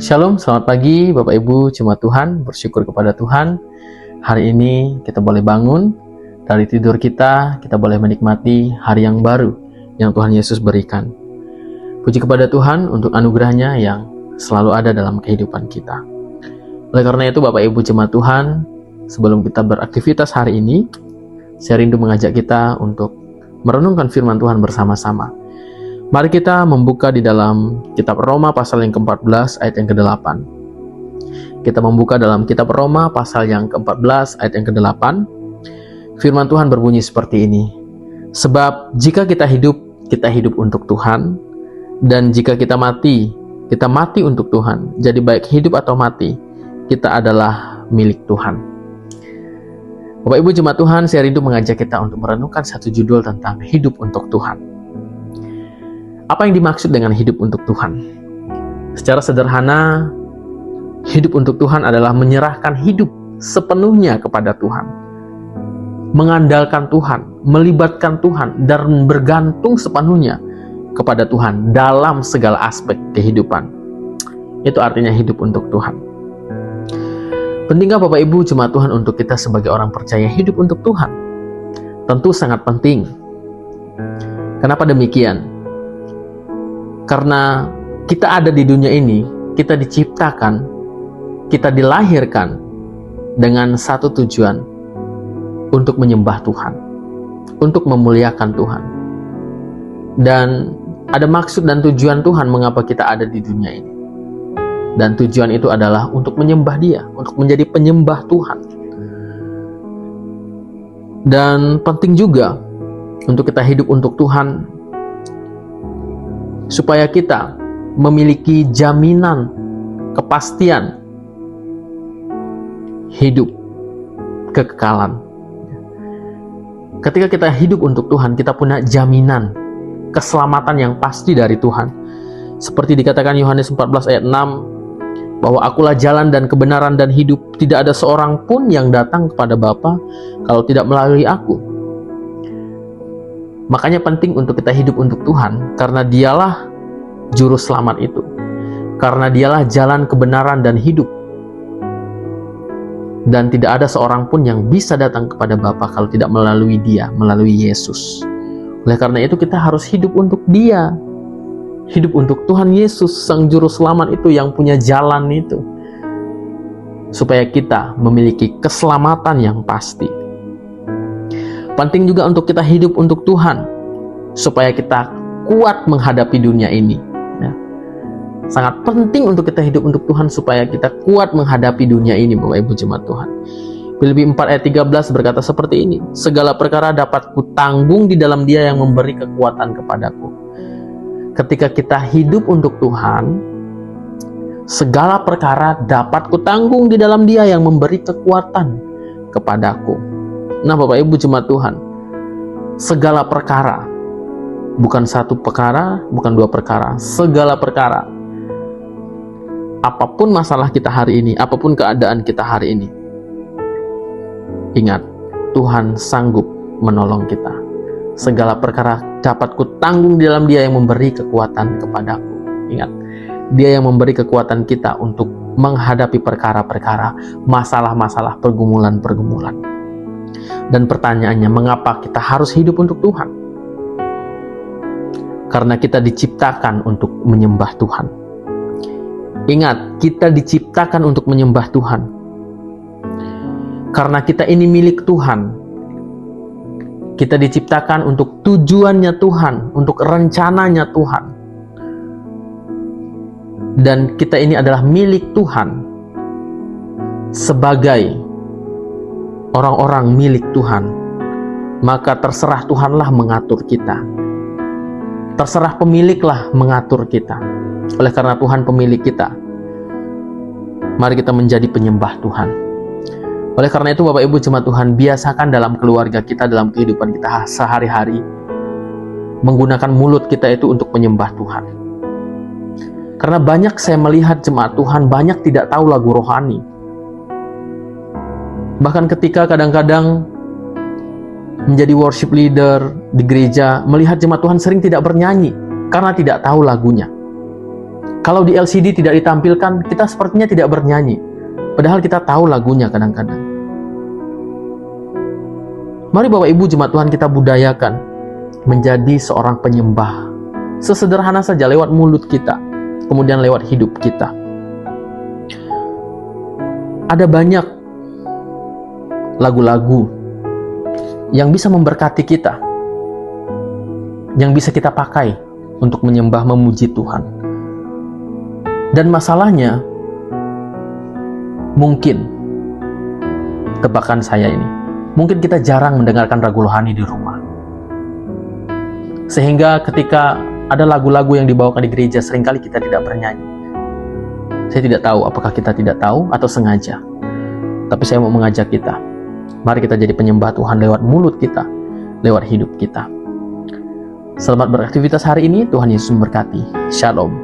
Shalom, selamat pagi Bapak Ibu jemaat Tuhan. Bersyukur kepada Tuhan. Hari ini kita boleh bangun dari tidur kita boleh menikmati hari yang baru yang Tuhan Yesus berikan. Puji kepada Tuhan untuk anugerahnya yang selalu ada dalam kehidupan kita. Oleh karena itu Bapak Ibu jemaat Tuhan, sebelum kita beraktivitas hari ini, saya rindu mengajak kita untuk merenungkan firman Tuhan bersama-sama. Mari kita membuka di dalam kitab Roma pasal yang ke-14 ayat yang ke-8. Kita membuka dalam kitab Roma pasal yang ke-14 ayat yang ke-8. Firman Tuhan berbunyi seperti ini. Sebab jika kita hidup untuk Tuhan. Dan jika kita mati untuk Tuhan. Jadi baik hidup atau mati, kita adalah milik Tuhan. Bapak Ibu jemaat Tuhan, saya rindu mengajak kita untuk merenungkan satu judul tentang hidup untuk Tuhan. Apa yang dimaksud dengan hidup untuk Tuhan? Secara sederhana, hidup untuk Tuhan adalah menyerahkan hidup sepenuhnya kepada Tuhan. Mengandalkan Tuhan, melibatkan Tuhan, dan bergantung sepenuhnya kepada Tuhan dalam segala aspek kehidupan. Itu artinya hidup untuk Tuhan. Pentingkah Bapak Ibu jemaat Tuhan untuk kita sebagai orang percaya hidup untuk Tuhan? Tentu sangat penting. Kenapa demikian? Karena kita ada di dunia ini, kita diciptakan, kita dilahirkan dengan satu tujuan, untuk menyembah Tuhan, untuk memuliakan Tuhan. Dan ada maksud dan tujuan Tuhan mengapa kita ada di dunia ini. Dan tujuan itu adalah untuk menyembah Dia, untuk menjadi penyembah Tuhan. Dan penting juga untuk kita hidup untuk Tuhan, supaya kita memiliki jaminan, kepastian hidup, kekekalan. Ketika kita hidup untuk Tuhan, kita punya jaminan keselamatan yang pasti dari Tuhan. Seperti dikatakan Yohanes 14 ayat 6, bahwa akulah jalan dan kebenaran dan hidup, tidak ada seorang pun yang datang kepada Bapa kalau tidak melalui aku. Makanya penting untuk kita hidup untuk Tuhan, karena Dialah juru selamat itu. Karena Dialah jalan kebenaran dan hidup. Dan tidak ada seorang pun yang bisa datang kepada Bapa kalau tidak melalui Dia, melalui Yesus. Oleh karena itu kita harus hidup untuk Dia. Hidup untuk Tuhan Yesus, Sang Juru Selamat itu yang punya jalan itu. Supaya kita memiliki keselamatan yang pasti. Penting juga untuk kita hidup untuk Tuhan, supaya kita kuat menghadapi dunia ini. Ya. Sangat penting untuk kita hidup untuk Tuhan, supaya kita kuat menghadapi dunia ini, Bapak Ibu jemaat Tuhan. Filipi 4 ayat 13 berkata seperti ini. Segala perkara dapat kutanggung di dalam Dia yang memberi kekuatan kepadaku. Ketika kita hidup untuk Tuhan, segala perkara dapat kutanggung di dalam Dia yang memberi kekuatan kepadaku. Nah Bapak Ibu jemaat Tuhan, segala perkara, bukan satu perkara, bukan dua perkara, segala perkara. Apapun masalah kita hari ini, apapun keadaan kita hari ini, ingat, Tuhan sanggup menolong kita. Segala perkara dapat kutanggung di dalam Dia yang memberi kekuatan kepadaku. Ingat, Dia yang memberi kekuatan kita untuk menghadapi perkara-perkara, masalah-masalah, pergumulan-pergumulan. Dan pertanyaannya, mengapa kita harus hidup untuk Tuhan? Karena kita diciptakan untuk menyembah Tuhan. Ingat, kita diciptakan untuk menyembah Tuhan. Karena kita ini milik Tuhan. Kita diciptakan untuk tujuannya Tuhan, untuk rencananya Tuhan. Dan kita ini adalah milik Tuhan sebagai orang-orang milik Tuhan. Maka terserah Tuhanlah mengatur kita. Terserah pemiliklah mengatur kita. Oleh karena Tuhan pemilik kita, mari kita menjadi penyembah Tuhan. Oleh karena itu Bapak Ibu jemaat Tuhan, biasakan dalam keluarga kita, dalam kehidupan kita sehari-hari, menggunakan mulut kita itu untuk menyembah Tuhan. Karena banyak saya melihat jemaat Tuhan, banyak tidak tahu lagu rohani. Bahkan ketika kadang-kadang menjadi worship leader di gereja, melihat jemaat Tuhan sering tidak bernyanyi karena tidak tahu lagunya. Kalau di LCD tidak ditampilkan, kita sepertinya tidak bernyanyi. Padahal kita tahu lagunya kadang-kadang. Mari Bapak Ibu jemaat Tuhan kita budayakan menjadi seorang penyembah. Sesederhana saja lewat mulut kita, kemudian lewat hidup kita. Ada banyak lagu-lagu yang bisa memberkati kita, yang bisa kita pakai untuk menyembah memuji Tuhan. Dan masalahnya, mungkin, tebakan saya ini, mungkin kita jarang mendengarkan lagu rohani di rumah. Sehingga ketika ada lagu-lagu yang dibawakan di gereja, seringkali kita tidak bernyanyi. Saya tidak tahu apakah kita tidak tahu atau sengaja. Tapi saya mau mengajak kita, mari kita jadi penyembah Tuhan lewat mulut kita, lewat hidup kita. Selamat beraktivitas hari ini, Tuhan Yesus memberkati. Shalom.